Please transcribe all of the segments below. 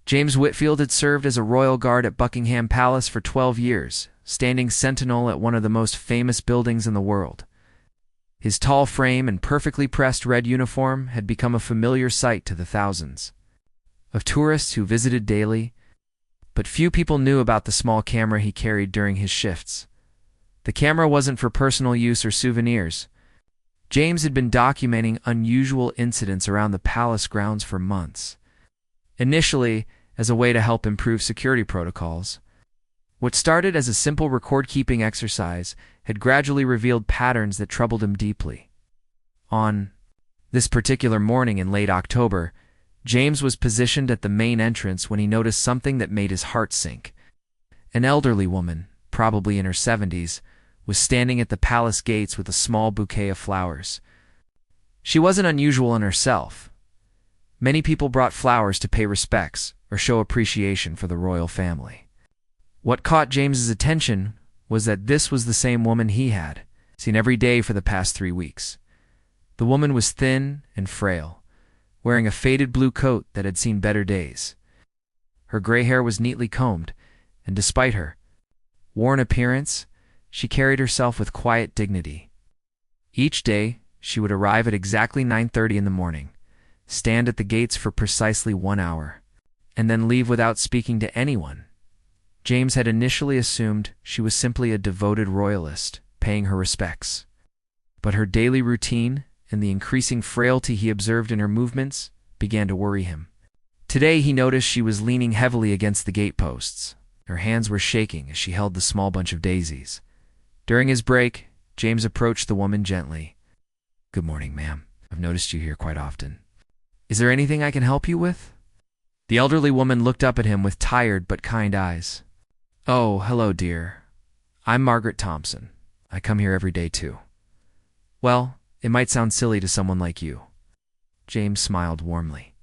James Whitfield had served as a royal guard at Buckingham Palace for 12 years, standing sentinel at one of the most famous buildings in the world. His tall frame and perfectly pressed red uniform had become a familiar sight to the thousands of tourists who visited daily, but few people knew about the small camera he carried during his shifts. The camera wasn't for personal use or souvenirs. James had been documenting unusual incidents around the palace grounds for months, initially as a way to help improve security protocols. What started as a simple record-keeping exercise had gradually revealed patterns that troubled him deeply. On this particular morning in late October, James was positioned at the main entrance when he noticed something that made his heart sink. An elderly woman, probably in her 70s, was standing at the palace gates with a small bouquet of flowers. She wasn't unusual in herself. Many people brought flowers to pay respects or show appreciation for the royal family. What caught James's attention was that this was the same woman he had seen every day for the past 3 weeks. The woman was thin and frail, wearing a faded blue coat that had seen better days. Her gray hair was neatly combed, and despite her worn appearance, she carried herself with quiet dignity. Each day, she would arrive at exactly 9:30 in the morning, stand at the gates for precisely 1 hour, and then leave without speaking to anyone. James had initially assumed she was simply a devoted royalist, paying her respects. But her daily routine and the increasing frailty he observed in her movements began to worry him. Today he noticed she was leaning heavily against the gateposts. Her hands were shaking as she held the small bunch of daisies. During his break, James approached the woman gently. "Good morning, ma'am. I've noticed you here quite often. Is there anything I can help you with?" The elderly woman looked up at him with tired but kind eyes. "Oh, hello, dear. I'm Margaret Thompson. I come here every day, too." "Well, it might sound silly to someone like you." James smiled warmly.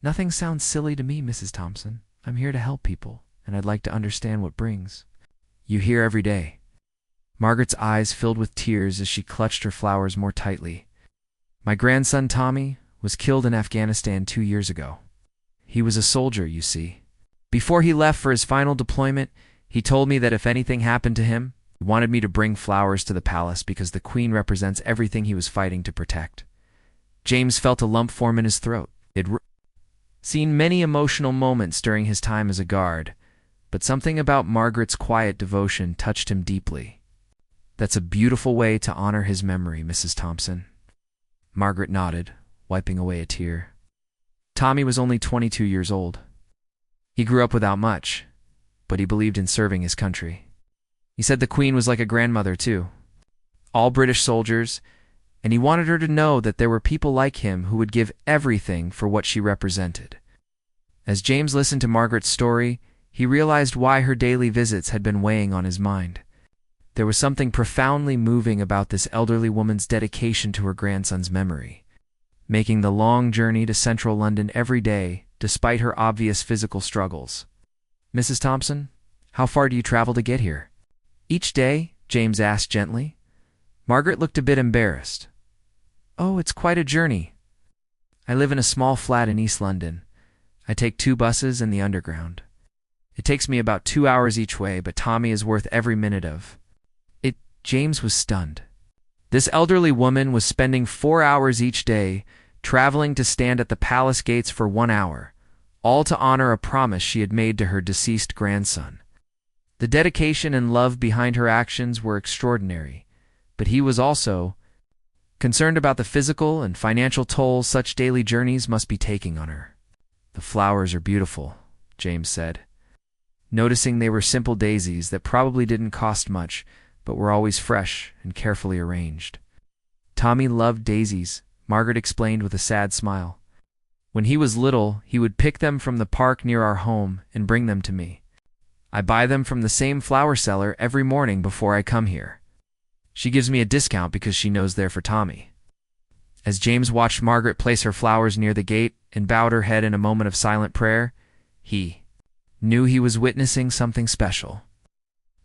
"Nothing sounds silly to me, Mrs. Thompson. I'm here to help people, and I'd like to understand what brings you here every day." Margaret's eyes filled with tears as she clutched her flowers more tightly. "My grandson, Tommy, was killed in Afghanistan 2 years ago. He was a soldier, you see. Before he left for his final deployment, he told me that if anything happened to him, he wanted me to bring flowers to the palace because the Queen represents everything he was fighting to protect." James felt a lump form in his throat. He'd seen many emotional moments during his time as a guard, but something about Margaret's quiet devotion touched him deeply. "That's a beautiful way to honor his memory, Mrs. Thompson." Margaret nodded, wiping away a tear. Tommy was only 22 years old. He grew up without much, but he believed in serving his country. He said the Queen was like a grandmother, too. All British soldiers, and he wanted her to know that there were people like him who would give everything for what she represented. As James listened to Margaret's story, he realized why her daily visits had been weighing on his mind. There was something profoundly moving about this elderly woman's dedication to her grandson's memory, making the long journey to central London every day despite her obvious physical struggles. "Mrs. Thompson, how far do you travel to get here?" "Each day?" James asked gently. Margaret looked a bit embarrassed. "Oh, it's quite a journey. I live in a small flat in East London. I take 2 buses and the Underground. It takes me about 2 hours each way, but Tommy is worth every minute of it." James was stunned. This elderly woman was spending 4 hours each day traveling to stand at the palace gates for 1 hour, all to honor a promise she had made to her deceased grandson. The dedication and love behind her actions were extraordinary, but he was also concerned about the physical and financial toll such daily journeys must be taking on her. "The flowers are beautiful," James said, noticing they were simple daisies that probably didn't cost much, but were always fresh and carefully arranged. "Tommy loved daisies," Margaret explained with a sad smile. "When he was little, he would pick them from the park near our home and bring them to me. I buy them from the same flower seller every morning before I come here. She gives me a discount because she knows they're for Tommy." As James watched Margaret place her flowers near the gate and bowed her head in a moment of silent prayer, he knew he was witnessing something special.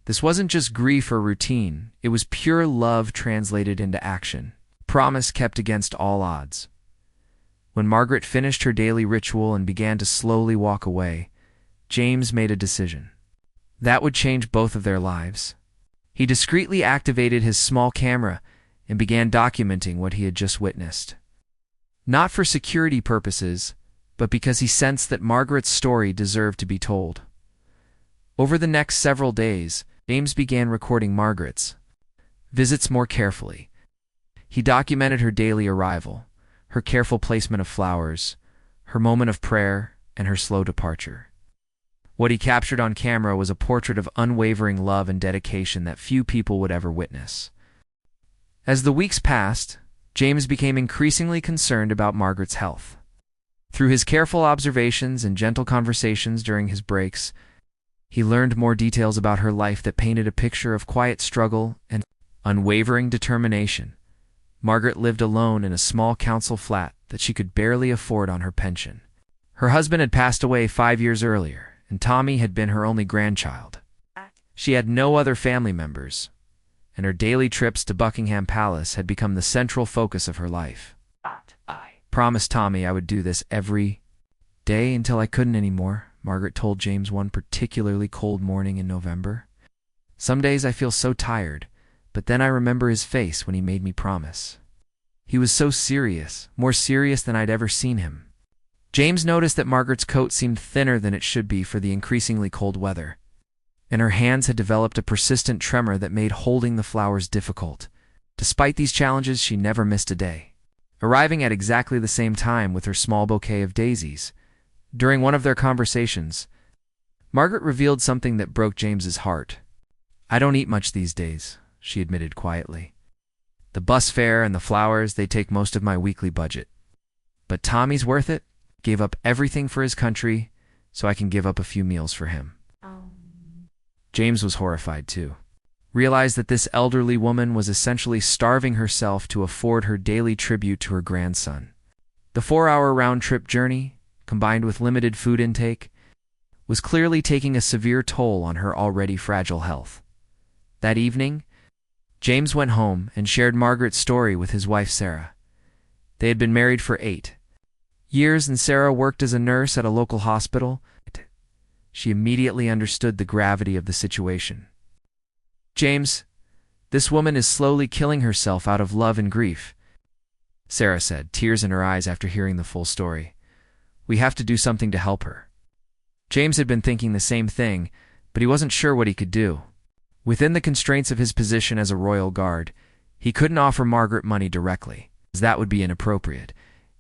This wasn't just grief or routine, it was pure love translated into action, promise kept against all odds. When Margaret finished her daily ritual and began to slowly walk away, James made a decision. That would change both of their lives. He discreetly activated his small camera and began documenting what he had just witnessed. Not for security purposes, but because he sensed that Margaret's story deserved to be told. Over the next several days, James began recording Margaret's visits more carefully. He documented her daily arrival, her careful placement of flowers, her moment of prayer, and her slow departure. What he captured on camera was a portrait of unwavering love and dedication that few people would ever witness. As the weeks passed, James became increasingly concerned about Margaret's health. Through his careful observations and gentle conversations during his breaks, he learned more details about her life that painted a picture of quiet struggle and unwavering determination. Margaret lived alone in a small council flat that she could barely afford on her pension. Her husband had passed away 5 years earlier, and Tommy had been her only grandchild. She had no other family members, and her daily trips to Buckingham Palace had become the central focus of her life. I promised Tommy I would do this every day until I couldn't anymore, Margaret told James one particularly cold morning in November. Some days I feel so tired, but then I remember his face when he made me promise. He was so serious, more serious than I'd ever seen him. James noticed that Margaret's coat seemed thinner than it should be for the increasingly cold weather, and her hands had developed a persistent tremor that made holding the flowers difficult. Despite these challenges, she never missed a day, arriving at exactly the same time with her small bouquet of daisies. During one of their conversations, Margaret revealed something that broke James's heart. "I don't eat much these days," she admitted quietly. "The bus fare and the flowers, they take most of my weekly budget. But Tommy's worth it. Gave up everything for his country, so I can give up a few meals for him." James was horrified too. Realized that this elderly woman was essentially starving herself to afford her daily tribute to her grandson. The 4-hour round-trip journey, combined with limited food intake, was clearly taking a severe toll on her already fragile health. That evening, James went home and shared Margaret's story with his wife Sarah. They had been married for 8 years, and Sarah worked as a nurse at a local hospital. She immediately understood the gravity of the situation. "James, this woman is slowly killing herself out of love and grief," Sarah said, tears in her eyes after hearing the full story. "We have to do something to help her." James had been thinking the same thing, but he wasn't sure what he could do. Within the constraints of his position as a royal guard, he couldn't offer Margaret money directly, as that would be inappropriate,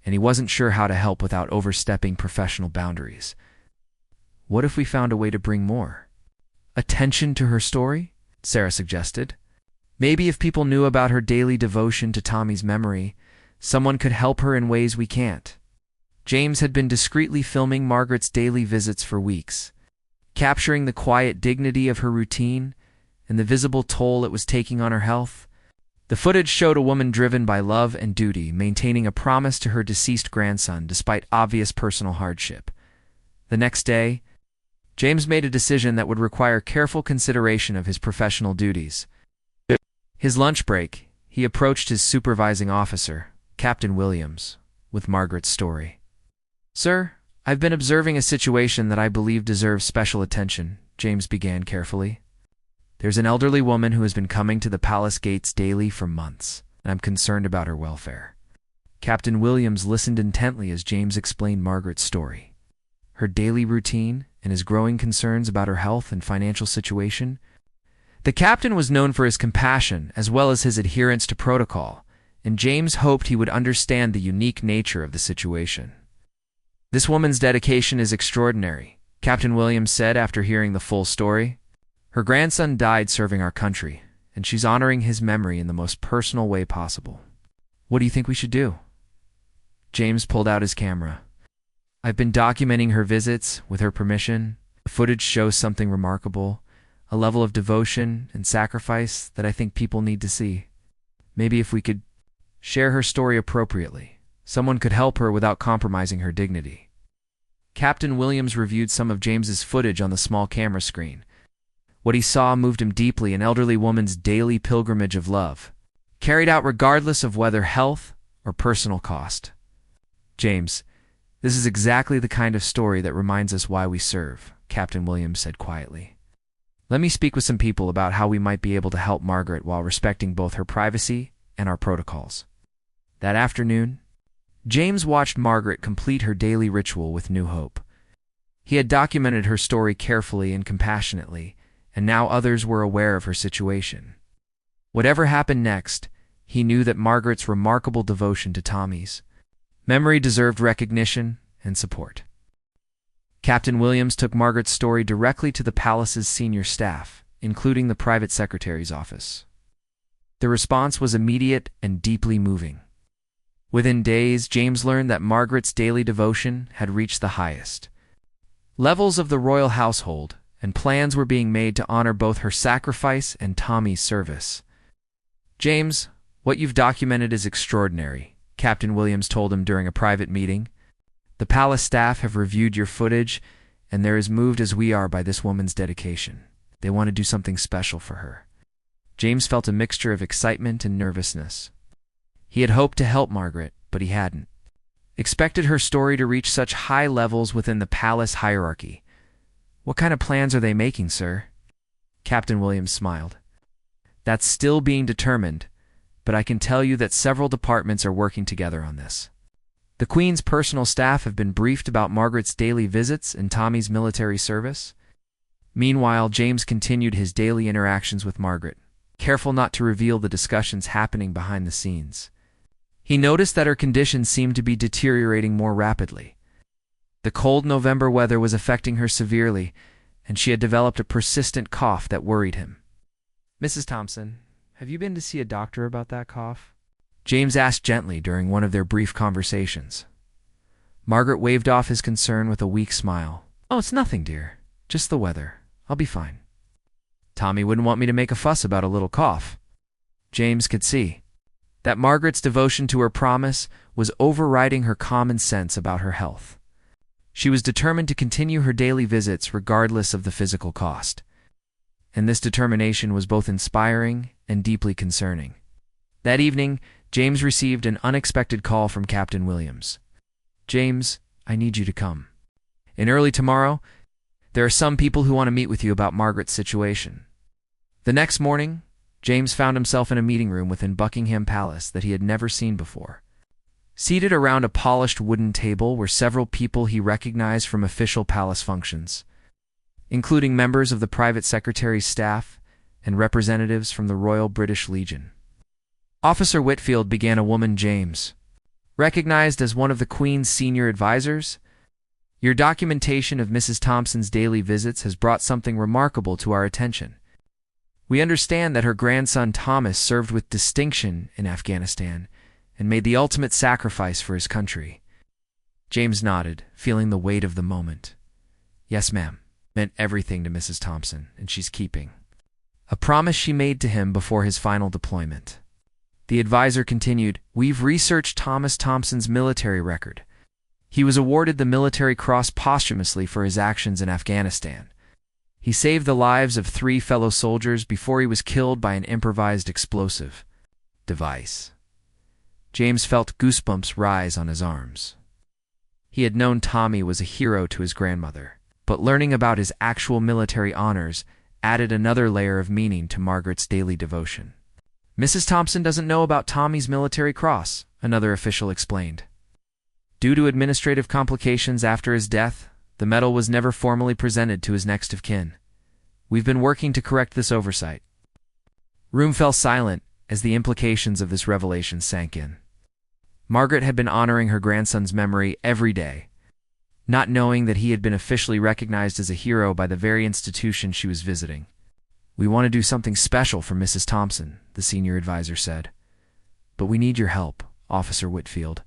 and he wasn't sure how to help without overstepping professional boundaries. "What if we found a way to bring more attention to her story?" Sarah suggested. "Maybe if people knew about her daily devotion to Tommy's memory, someone could help her in ways we can't." James had been discreetly filming Margaret's daily visits for weeks, capturing the quiet dignity of her routine and the visible toll it was taking on her health. The footage showed a woman driven by love and duty, maintaining a promise to her deceased grandson despite obvious personal hardship. The next day, James made a decision that would require careful consideration of his professional duties. His lunch break, he approached his supervising officer, Captain Williams, with Margaret's story. "Sir, I've been observing a situation that I believe deserves special attention," James began carefully. "There's an elderly woman who has been coming to the palace gates daily for months, and I'm concerned about her welfare." Captain Williams listened intently as James explained Margaret's story, her daily routine, and his growing concerns about her health and financial situation. The captain was known for his compassion as well as his adherence to protocol, and James hoped he would understand the unique nature of the situation. "This woman's dedication is extraordinary," Captain Williams said after hearing the full story. "Her grandson died serving our country, and she's honoring his memory in the most personal way possible. What do you think we should do?" James pulled out his camera. "I've been documenting her visits with her permission. The footage shows something remarkable, a level of devotion and sacrifice that I think people need to see. Maybe if we could share her story appropriately, someone could help her without compromising her dignity." Captain Williams reviewed some of James's footage on the small camera screen. What he saw moved him deeply: an elderly woman's daily pilgrimage of love, carried out regardless of whether health or personal cost. James, this is exactly the kind of story that reminds us why we serve, Captain Williams said quietly. Let me speak with some people about how we might be able to help Margaret while respecting both her privacy and our protocols. That afternoon, James watched Margaret complete her daily ritual with new hope. He had documented her story carefully and compassionately, and now others were aware of her situation. Whatever happened next, he knew that Margaret's remarkable devotion to Tommy's memory deserved recognition and support. Captain Williams took Margaret's story directly to the palace's senior staff, including the private secretary's office. The response was immediate and deeply moving. Within days, James learned that Margaret's daily devotion had reached the highest levels of the royal household, and plans were being made to honor both her sacrifice and Tommy's service. "James, what you've documented is extraordinary," Captain Williams told him during a private meeting. "The palace staff have reviewed your footage, and they're as moved as we are by this woman's dedication. They want to do something special for her." James felt a mixture of excitement and nervousness. He had hoped to help Margaret, but he hadn't expected her story to reach such high levels within the palace hierarchy. "What kind of plans are they making, sir?" Captain Williams smiled. "That's still being determined, but I can tell you that several departments are working together on this. The Queen's personal staff have been briefed about Margaret's daily visits and Tommy's military service." Meanwhile, James continued his daily interactions with Margaret, careful not to reveal the discussions happening behind the scenes. He noticed that her condition seemed to be deteriorating more rapidly. The cold November weather was affecting her severely, and she had developed a persistent cough that worried him. "Mrs. Thompson, have you been to see a doctor about that cough?" James asked gently during one of their brief conversations. Margaret waved off his concern with a weak smile. "Oh, it's nothing, dear. Just the weather. I'll be fine." Tommy wouldn't want me to make a fuss about a little cough. James could see that Margaret's devotion to her promise was overriding her common sense about her health. She was determined to continue her daily visits regardless of the physical cost. And this determination was both inspiring and deeply concerning. That evening, James received an unexpected call from Captain Williams. "James, I need you to come. In early tomorrow, there are some people who want to meet with you about Margaret's situation." The next morning, James found himself in a meeting room within Buckingham Palace that he had never seen before. Seated around a polished wooden table were several people he recognized from official palace functions, including members of the private secretary's staff and representatives from the Royal British Legion. Officer Whitfield began a woman, "James, recognized as one of the Queen's senior advisors, your documentation of Mrs. Thompson's daily visits has brought something remarkable to our attention. We understand that her grandson Thomas served with distinction in Afghanistan and made the ultimate sacrifice for his country." James nodded, feeling the weight of the moment. "Yes, ma'am," meant everything to Mrs. Thompson, and she's keeping a promise she made to him before his final deployment. The advisor continued, "We've researched Thomas Thompson's military record. He was awarded the Military Cross posthumously for his actions in Afghanistan. He saved the lives of 3 fellow soldiers before he was killed by an improvised explosive device." James felt goosebumps rise on his arms. He had known Tommy was a hero to his grandmother, but learning about his actual military honors added another layer of meaning to Margaret's daily devotion. "Mrs. Thompson doesn't know about Tommy's military cross," another official explained. "Due to administrative complications after his death, the medal was never formally presented to his next of kin. We've been working to correct this oversight." Room fell silent as the implications of this revelation sank in. Margaret had been honoring her grandson's memory every day, not knowing that he had been officially recognized as a hero by the very institution she was visiting. "We want to do something special for Mrs. Thompson," the senior advisor said. "But we need your help, Officer Whitfield.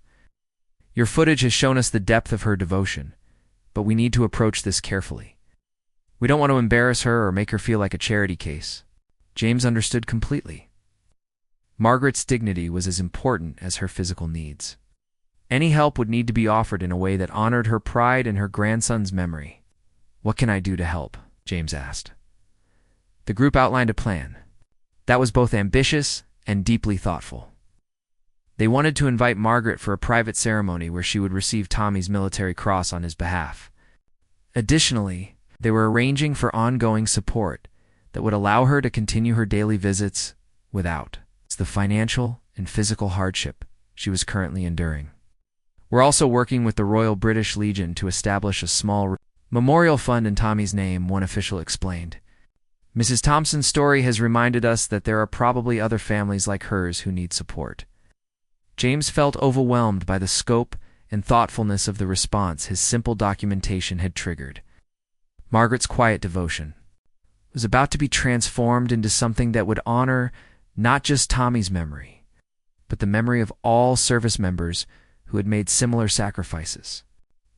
Your footage has shown us the depth of her devotion, but we need to approach this carefully. We don't want to embarrass her or make her feel like a charity case." James understood completely. Margaret's dignity was as important as her physical needs. Any help would need to be offered in a way that honored her pride and her grandson's memory. "What can I do to help?" James asked. The group outlined a plan that was both ambitious and deeply thoughtful. They wanted to invite Margaret for a private ceremony where she would receive Tommy's military cross on his behalf. Additionally, they were arranging for ongoing support that would allow her to continue her daily visits without the financial and physical hardship she was currently enduring. We're also working with the Royal British Legion to establish a small memorial fund in Tommy's name, one official explained. Mrs. Thompson's story has reminded us that there are probably other families like hers who need support. James felt overwhelmed by the scope and thoughtfulness of the response his simple documentation had triggered. Margaret's quiet devotion was about to be transformed into something that would honor not just Tommy's memory, but the memory of all service members who had made similar sacrifices.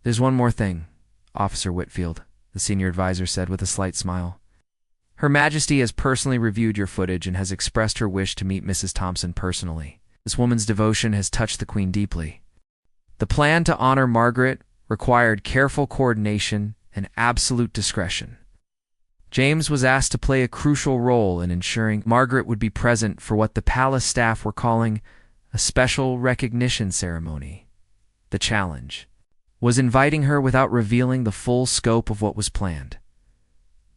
"There's one more thing, Officer Whitfield," the senior advisor said with a slight smile. "Her Majesty has personally reviewed your footage and has expressed her wish to meet Mrs. Thompson personally. This woman's devotion has touched the Queen deeply." The plan to honor Margaret required careful coordination and absolute discretion. James was asked to play a crucial role in ensuring Margaret would be present for what the palace staff were calling a special recognition ceremony. The challenge was inviting her without revealing the full scope of what was planned.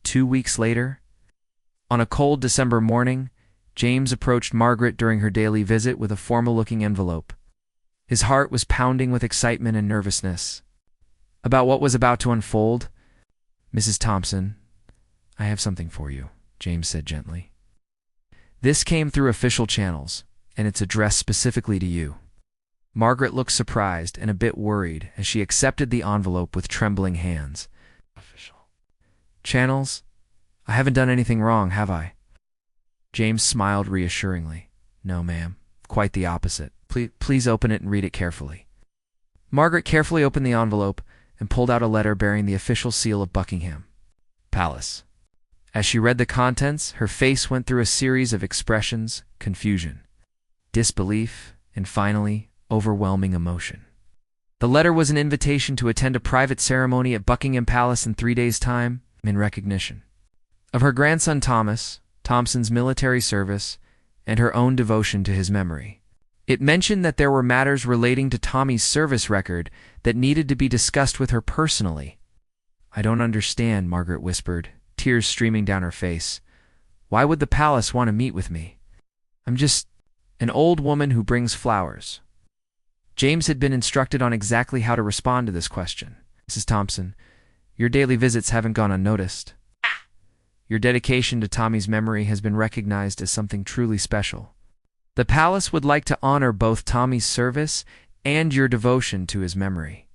2 weeks later, on a cold December morning, James approached Margaret during her daily visit with a formal-looking envelope. His heart was pounding with excitement and nervousness about what was about to unfold. "Mrs. Thompson, I have something for you," James said gently. "This came through official channels, and it's addressed specifically to you." Margaret looked surprised and a bit worried as she accepted the envelope with trembling hands. "Official channels? I haven't done anything wrong, have I?" James smiled reassuringly. "No, ma'am. Quite the opposite. Please open it and read it carefully." Margaret carefully opened the envelope and pulled out a letter bearing the official seal of Buckingham Palace. As she read the contents, her face went through a series of expressions: confusion, disbelief, and finally, overwhelming emotion. The letter was an invitation to attend a private ceremony at Buckingham Palace in 3 days' time in recognition of her grandson Thomas Thompson's military service and her own devotion to his memory. It mentioned that there were matters relating to Tommy's service record that needed to be discussed with her personally. "I don't understand," Margaret whispered, tears streaming down her face. "Why would the palace want to meet with me? I'm just an old woman who brings flowers." James had been instructed on exactly how to respond to this question. "Mrs. Thompson, your daily visits haven't gone unnoticed. Your dedication to Tommy's memory has been recognized as something truly special. The palace would like to honor both Tommy's service and your devotion to his memory."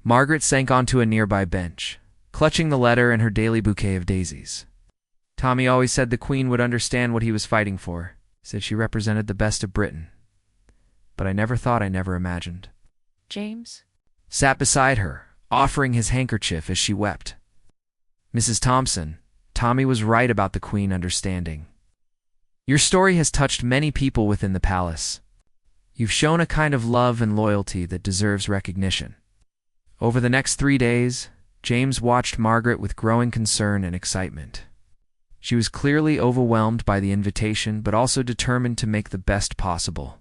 Margaret sank onto a nearby bench, clutching the letter and her daily bouquet of daisies. "Tommy always said the Queen would understand what he was fighting for. Said she represented the best of Britain. But I never thought I never imagined." James sat beside her, offering his handkerchief as she wept. "Mrs. Thompson, Tommy was right about the Queen understanding. Your story has touched many people within the palace. You've shown a kind of love and loyalty that deserves recognition." Over the next 3 days, James watched Margaret with growing concern and excitement. She was clearly overwhelmed by the invitation, but also determined to make the best possible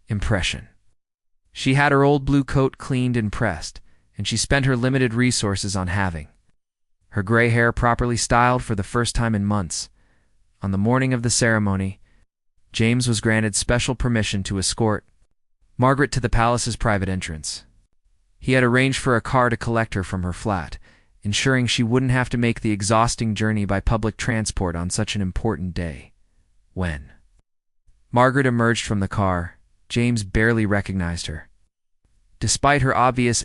impression. She had her old blue coat cleaned and pressed, and she spent her limited resources on having her gray hair properly styled for the first time in months. On the morning of the ceremony, James was granted special permission to escort Margaret to the palace's private entrance. He had arranged for a car to collect her from her flat, ensuring she wouldn't have to make the exhausting journey by public transport on such an important day. When Margaret emerged from the car, James barely recognized her. Despite her obvious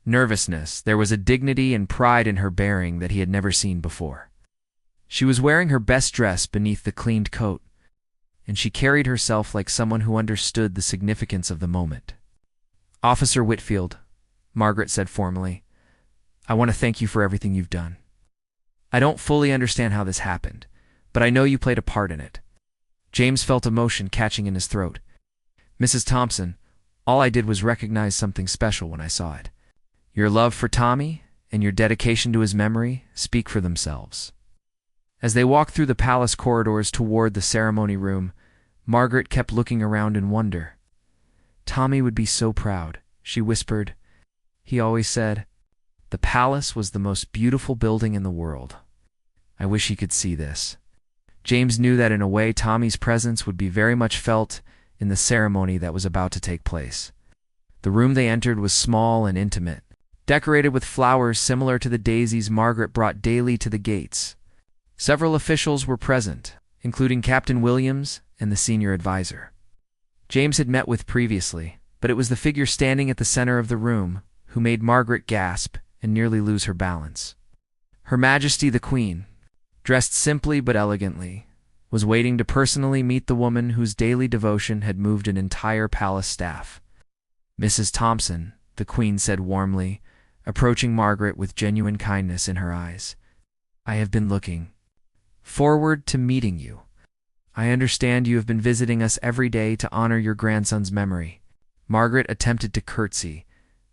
nervousness, there was a dignity and pride in her bearing that he had never seen before. She was wearing her best dress beneath the cleaned coat, and she carried herself like someone who understood the significance of the moment. "Officer Whitfield," Margaret said formally, "I want to thank you for everything you've done. I don't fully understand how this happened, but I know you played a part in it." James felt emotion catching in his throat. "Mrs. Thompson, all I did was recognize something special when I saw it. Your love for Tommy and your dedication to his memory speak for themselves." As they walked through the palace corridors toward the ceremony room, Margaret kept looking around in wonder. Tommy would be so proud, she whispered. He always said, the palace was the most beautiful building in the world. I wish he could see this. James knew that in a way Tommy's presence would be very much felt in the ceremony that was about to take place. The room they entered was small and intimate, decorated with flowers similar to the daisies Margaret brought daily to the gates. Several officials were present, including Captain Williams and the senior advisor. James had met with previously, but it was the figure standing at the center of the room who made Margaret gasp and nearly lose her balance. Her Majesty the Queen, dressed simply but elegantly, was waiting to personally meet the woman whose daily devotion had moved an entire palace staff. Mrs. Thompson, the Queen said warmly, approaching Margaret with genuine kindness in her eyes. I have been looking forward to meeting you. I understand you have been visiting us every day to honor your grandson's memory. Margaret attempted to curtsy,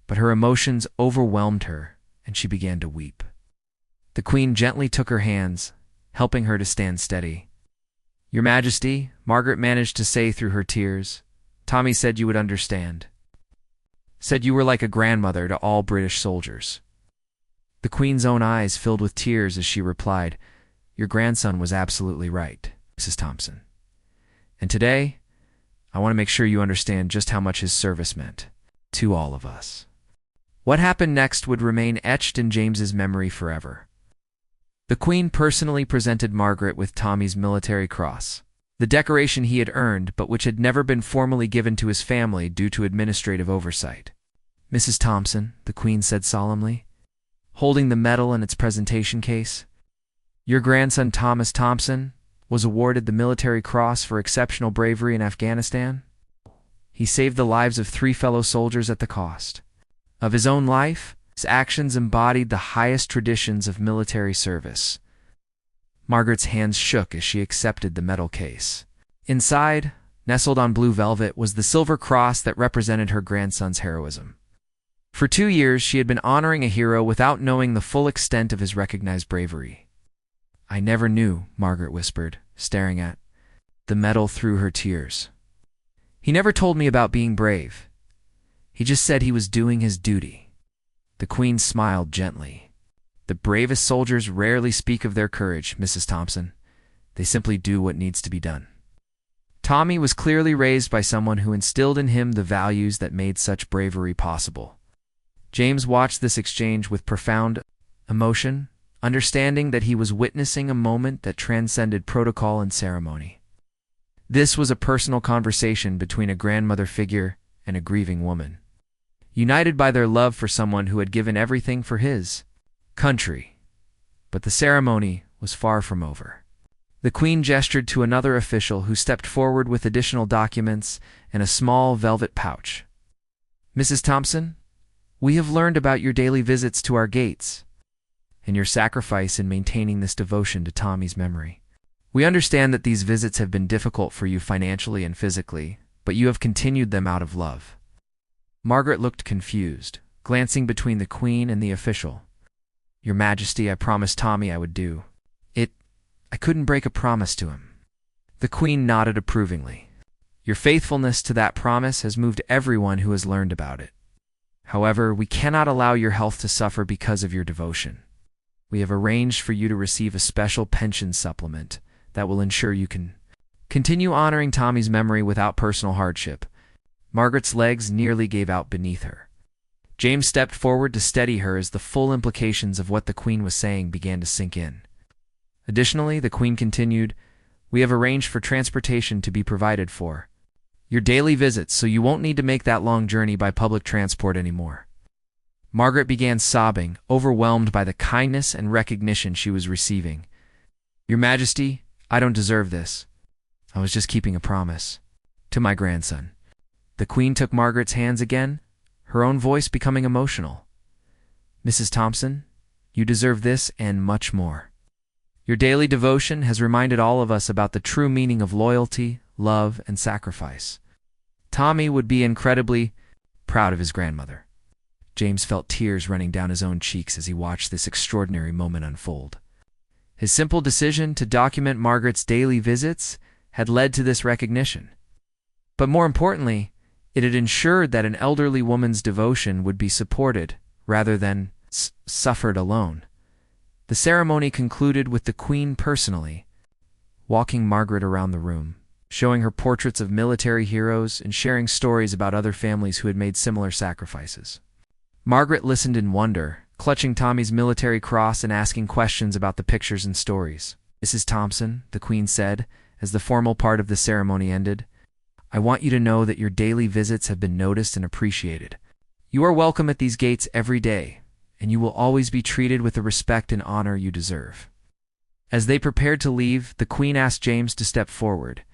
but her emotions overwhelmed her, and she began to weep. The Queen gently took her hands, helping her to stand steady. Your Majesty, Margaret managed to say through her tears, Tommy said you would understand. Said you were like a grandmother to all British soldiers. The Queen's own eyes filled with tears as she replied, your grandson was absolutely right, Mrs. Thompson. And today, I want to make sure you understand just how much his service meant to all of us. What happened next would remain etched in James's memory forever. The Queen personally presented Margaret with Tommy's military cross, the decoration he had earned but which had never been formally given to his family due to administrative oversight. Mrs. Thompson, the Queen said solemnly, holding the medal in its presentation case, your grandson Thomas Thompson was awarded the Military Cross for exceptional bravery in Afghanistan. He saved the lives of 3 fellow soldiers at the cost of his own life. His actions embodied the highest traditions of military service. Margaret's hands shook as she accepted the medal case. Inside, nestled on blue velvet, was the silver cross that represented her grandson's heroism. For 2 years, she had been honoring a hero without knowing the full extent of his recognized bravery. I never knew, Margaret whispered, staring at the medal through her tears. He never told me about being brave. He just said he was doing his duty. The Queen smiled gently. The bravest soldiers rarely speak of their courage, Mrs. Thompson. They simply do what needs to be done. Tommy was clearly raised by someone who instilled in him the values that made such bravery possible. James watched this exchange with profound emotion, understanding that he was witnessing a moment that transcended protocol and ceremony. This was a personal conversation between a grandmother figure and a grieving woman, united by their love for someone who had given everything for his country. But the ceremony was far from over. The Queen gestured to another official who stepped forward with additional documents and a small velvet pouch. Mrs. Thompson, we have learned about your daily visits to our gates and your sacrifice in maintaining this devotion to Tommy's memory. We understand that these visits have been difficult for you financially and physically, but you have continued them out of love. Margaret looked confused, glancing between the Queen and the official. Your Majesty, I promised Tommy I would do it. I couldn't break a promise to him. The Queen nodded approvingly. Your faithfulness to that promise has moved everyone who has learned about it. However, we cannot allow your health to suffer because of your devotion. We have arranged for you to receive a special pension supplement that will ensure you can continue honoring Tommy's memory without personal hardship. Margaret's legs nearly gave out beneath her. James stepped forward to steady her as the full implications of what the Queen was saying began to sink in. Additionally, the Queen continued, we have arranged for transportation to be provided for your daily visits, so you won't need to make that long journey by public transport anymore. Margaret began sobbing, overwhelmed by the kindness and recognition she was receiving. Your Majesty, I don't deserve this. I was just keeping a promise to my grandson. The Queen took Margaret's hands again, her own voice becoming emotional. Mrs. Thompson, you deserve this and much more. Your daily devotion has reminded all of us about the true meaning of loyalty, love, and sacrifice. Tommy would be incredibly proud of his grandmother. James felt tears running down his own cheeks as he watched this extraordinary moment unfold. His simple decision to document Margaret's daily visits had led to this recognition. But more importantly, It had ensured that an elderly woman's devotion would be supported, rather than suffered alone. The ceremony concluded with the Queen personally walking Margaret around the room, showing her portraits of military heroes and sharing stories about other families who had made similar sacrifices. Margaret listened in wonder, clutching Tommy's military cross and asking questions about the pictures and stories. "Mrs. Thompson," the Queen said, as the formal part of the ceremony ended, "I want you to know that your daily visits have been noticed and appreciated. You are welcome at these gates every day, and you will always be treated with the respect and honor you deserve." As they prepared to leave, the Queen asked James to step forward.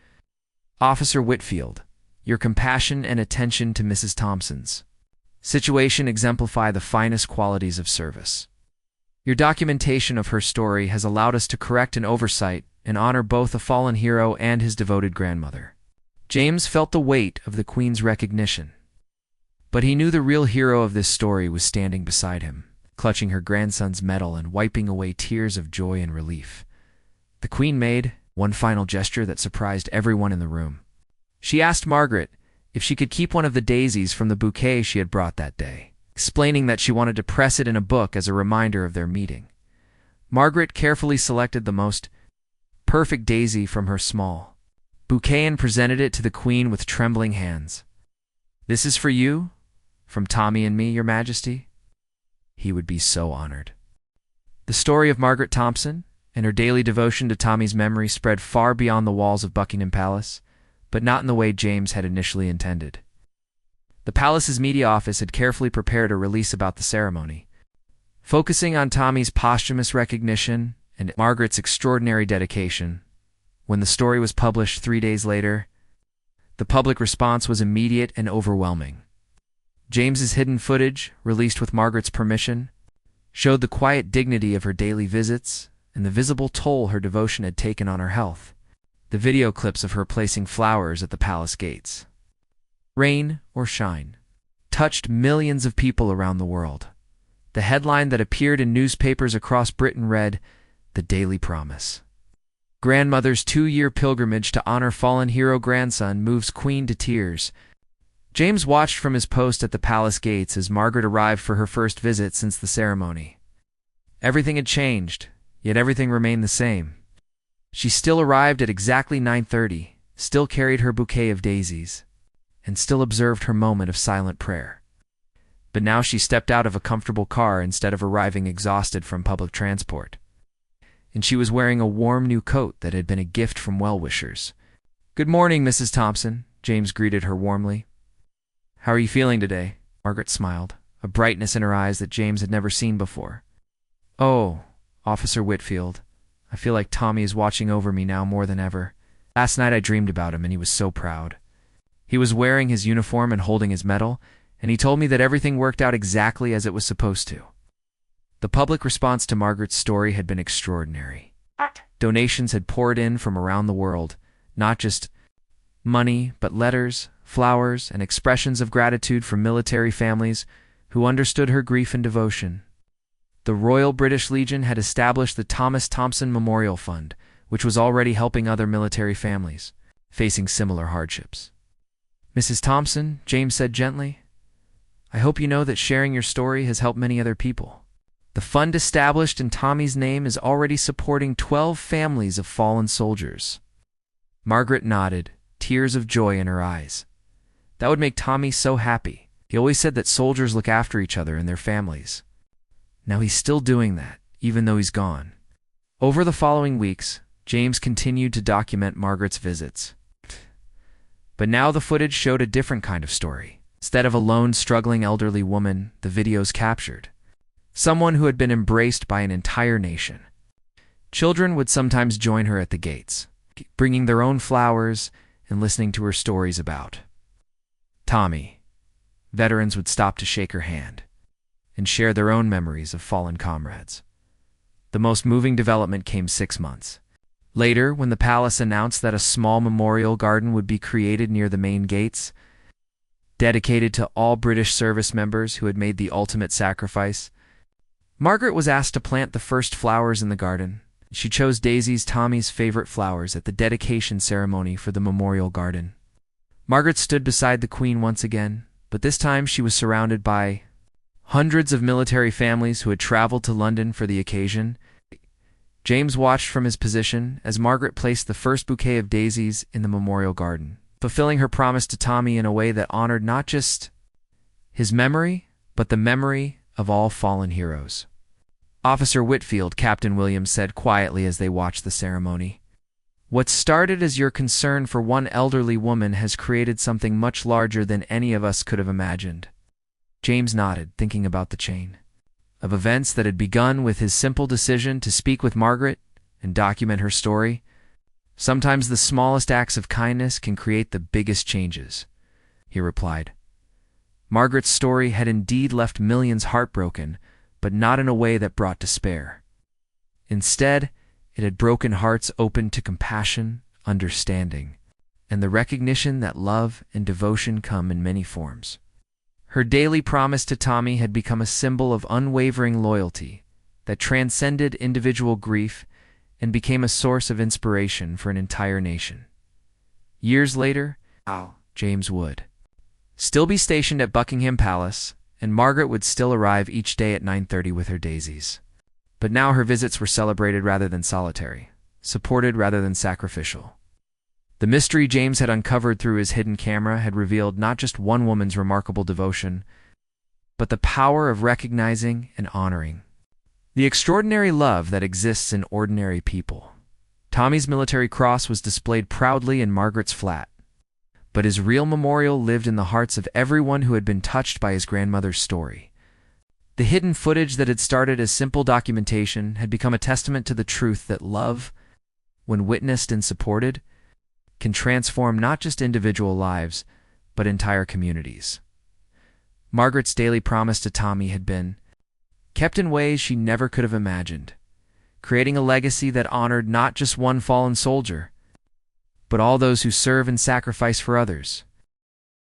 "Officer Whitfield, your compassion and attention to Mrs. Thompson's situation exemplify the finest qualities of service. Your documentation of her story has allowed us to correct an oversight and honor both a fallen hero and his devoted grandmother." James felt the weight of the Queen's recognition, but he knew the real hero of this story was standing beside him, clutching her grandson's medal and wiping away tears of joy and relief. The Queen made one final gesture that surprised everyone in the room. She asked Margaret if she could keep one of the daisies from the bouquet she had brought that day, explaining that she wanted to press it in a book as a reminder of their meeting. Margaret carefully selected the most perfect daisy from her small bouquet and presented it to the Queen with trembling hands. "This is for you, from Tommy and me, Your Majesty." He would be so honored. The story of Margaret Thompson and her daily devotion to Tommy's memory spread far beyond the walls of Buckingham Palace, but not in the way James had initially intended. The palace's media office had carefully prepared a release about the ceremony, focusing on Tommy's posthumous recognition and Margaret's extraordinary dedication. When the story was published 3 days later, the public response was immediate and overwhelming. James's hidden footage, released with Margaret's permission, showed the quiet dignity of her daily visits and the visible toll her devotion had taken on her health. The video clips of her placing flowers at the palace gates, rain or shine, touched millions of people around the world. The headline that appeared in newspapers across Britain read, "The Daily Promise. Grandmother's 2-year pilgrimage to honor fallen hero grandson moves Queen to tears." James watched from his post at the palace gates as Margaret arrived for her first visit since the ceremony. Everything had changed, yet everything remained the same. She still arrived at exactly 9:30, still carried her bouquet of daisies, and still observed her moment of silent prayer. But now she stepped out of a comfortable car instead of arriving exhausted from public transport. And she was wearing a warm new coat that had been a gift from well-wishers. "Good morning, Mrs. Thompson," James greeted her warmly. "How are you feeling today?" Margaret smiled, a brightness in her eyes that James had never seen before. "Oh, Officer Whitfield, I feel like Tommy is watching over me now more than ever. Last night I dreamed about him and he was so proud. He was wearing his uniform and holding his medal, and he told me that everything worked out exactly as it was supposed to." The public response to Margaret's story had been extraordinary. Donations had poured in from around the world, not just money, but letters, flowers, and expressions of gratitude from military families who understood her grief and devotion. The Royal British Legion had established the Thomas Thompson Memorial Fund, which was already helping other military families facing similar hardships. "Mrs. Thompson," James said gently, "I hope you know that sharing your story has helped many other people. The fund established in Tommy's name is already supporting 12 families of fallen soldiers." Margaret nodded, tears of joy in her eyes. That would make Tommy so happy. He always said that soldiers look after each other and their families. Now he's still doing that, even though he's gone. Over the following weeks, James continued to document Margaret's visits. But now the footage showed a different kind of story. Instead of a lone, struggling elderly woman, the videos captured someone who had been embraced by an entire nation. Children would sometimes join her at the gates, bringing their own flowers and listening to her stories about Tommy. Veterans would stop to shake her hand and share their own memories of fallen comrades. The most moving development came 6 months later, when the palace announced that a small memorial garden would be created near the main gates, dedicated to all British service members who had made the ultimate sacrifice. Margaret was asked to plant the first flowers in the garden. She chose daisies, Tommy's favorite flowers, at the dedication ceremony for the memorial garden. Margaret stood beside the Queen once again, but this time she was surrounded by hundreds of military families who had traveled to London for the occasion. James watched from his position as Margaret placed the first bouquet of daisies in the memorial garden, fulfilling her promise to Tommy in a way that honored not just his memory, but the memory of all fallen heroes. "Officer Whitfield," Captain Williams said quietly as they watched the ceremony, "what started as your concern for one elderly woman has created something much larger than any of us could have imagined." James nodded, thinking about the chain of events that had begun with his simple decision to speak with Margaret and document her story. "Sometimes the smallest acts of kindness can create the biggest changes," he replied. Margaret's story had indeed left millions heartbroken, but not in a way that brought despair. Instead, it had broken hearts open to compassion, understanding, and the recognition that love and devotion come in many forms. Her daily promise to Tommy had become a symbol of unwavering loyalty that transcended individual grief and became a source of inspiration for an entire nation. Years later, James would still be stationed at Buckingham Palace, and Margaret would still arrive each day at 9:30 with her daisies. But now her visits were celebrated rather than solitary, supported rather than sacrificial. The mystery James had uncovered through his hidden camera had revealed not just one woman's remarkable devotion, but the power of recognizing and honoring the extraordinary love that exists in ordinary people. Tommy's military cross was displayed proudly in Margaret's flat, but his real memorial lived in the hearts of everyone who had been touched by his grandmother's story. The hidden footage that had started as simple documentation had become a testament to the truth that love, when witnessed and supported, can transform not just individual lives, but entire communities. Margaret's daily promise to Tommy had been kept in ways she never could have imagined, creating a legacy that honored not just one fallen soldier, but all those who serve and sacrifice for others.